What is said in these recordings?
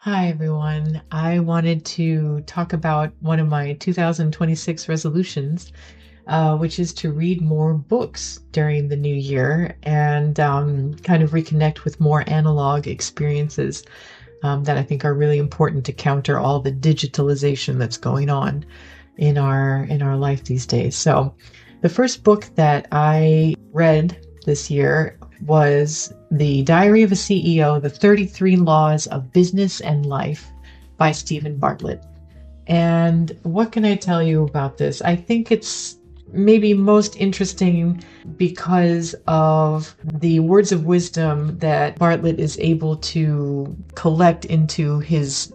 Hi, everyone. I wanted to talk about one of my 2026 resolutions, which is to read more books during the new year and kind of reconnect with more analog experiences that I think are really important to counter all the digitalization that's going on in our life these days. So, the first book that I read this year was The Diary of a CEO: The 33 Laws of Business and Life by Steven Bartlett. And what can I tell you about this? I think it's maybe most interesting because of the words of wisdom that Bartlett is able to collect into his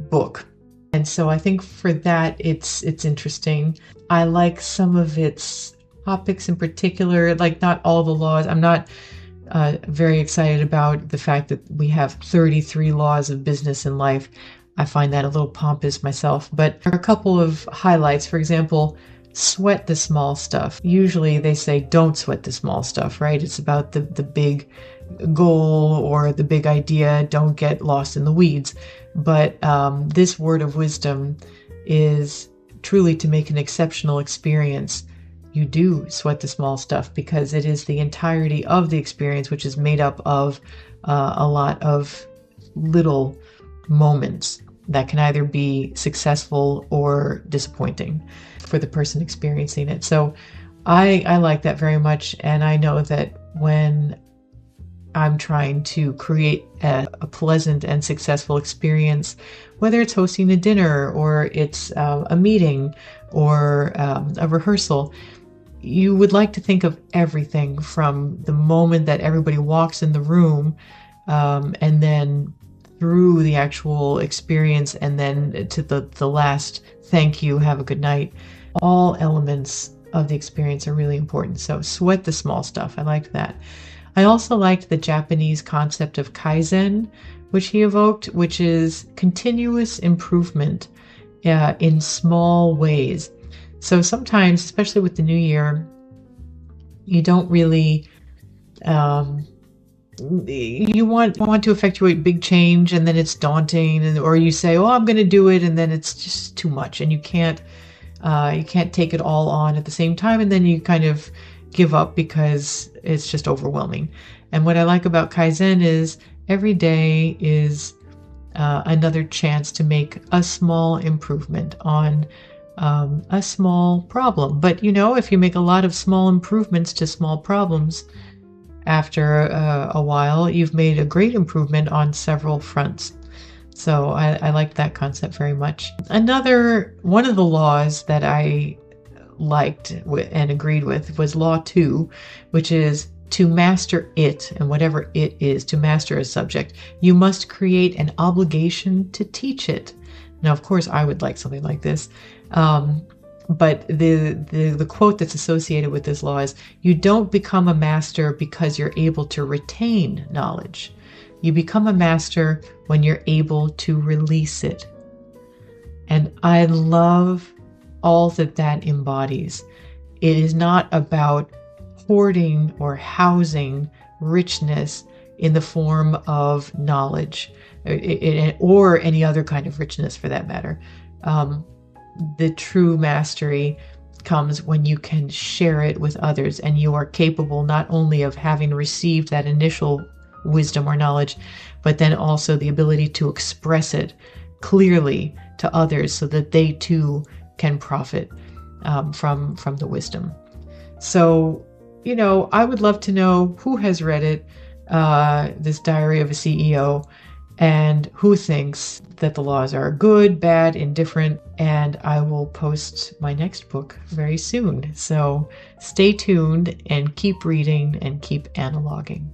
book. And so I think for that it's interesting. I like some of its topics in particular, like not all the laws. I'm not very excited about the fact that we have 33 laws of business and life. I find that a little pompous myself, but there are a couple of highlights. For example, sweat the small stuff. Usually they say don't sweat the small stuff, right? It's about the big goal or the big idea. Don't get lost in the weeds. But this word of wisdom is truly to make an exceptional experience. You do sweat the small stuff because it is the entirety of the experience, which is made up of a lot of little moments that can either be successful or disappointing for the person experiencing it. So I like that very much. And I know that when I'm trying to create a pleasant and successful experience, whether it's hosting a dinner or it's a meeting or a rehearsal, you would like to think of everything from the moment that everybody walks in the room and then through the actual experience and then to the last thank you, have a good night. All elements of the experience are really important. So sweat the small stuff. I like that. I also liked the Japanese concept of Kaizen, which he evoked, which is continuous improvement in small ways. So sometimes, especially with the new year, you don't really, you want to effectuate big change and then it's daunting, or you say, oh, I'm going to do it, and then it's just too much and you can't take it all on at the same time, and then you kind of give up because it's just overwhelming. And what I like about Kaizen is every day is another chance to make a small improvement on a small problem. But if you make a lot of small improvements to small problems, after a while, you've made a great improvement on several fronts. So I like that concept very much. Another one of the laws that I liked and agreed with was Law 2, which is to master it, and whatever it is, to master a subject, you must create an obligation to teach it. Now, of course, I would like something like this. But the quote that's associated with this law is, you don't become a master because you're able to retain knowledge. You become a master when you're able to release it. And I love all that embodies. It is not about hoarding or housing richness in the form of knowledge or any other kind of richness for that matter. The true mastery comes when you can share it with others and you are capable not only of having received that initial wisdom or knowledge, but then also the ability to express it clearly to others so that they too can profit from the wisdom. So, I would love to know who has read it, this Diary of a CEO, and who thinks that the laws are good, bad, indifferent, and I will post my next book very soon. So stay tuned and keep reading and keep analoguing.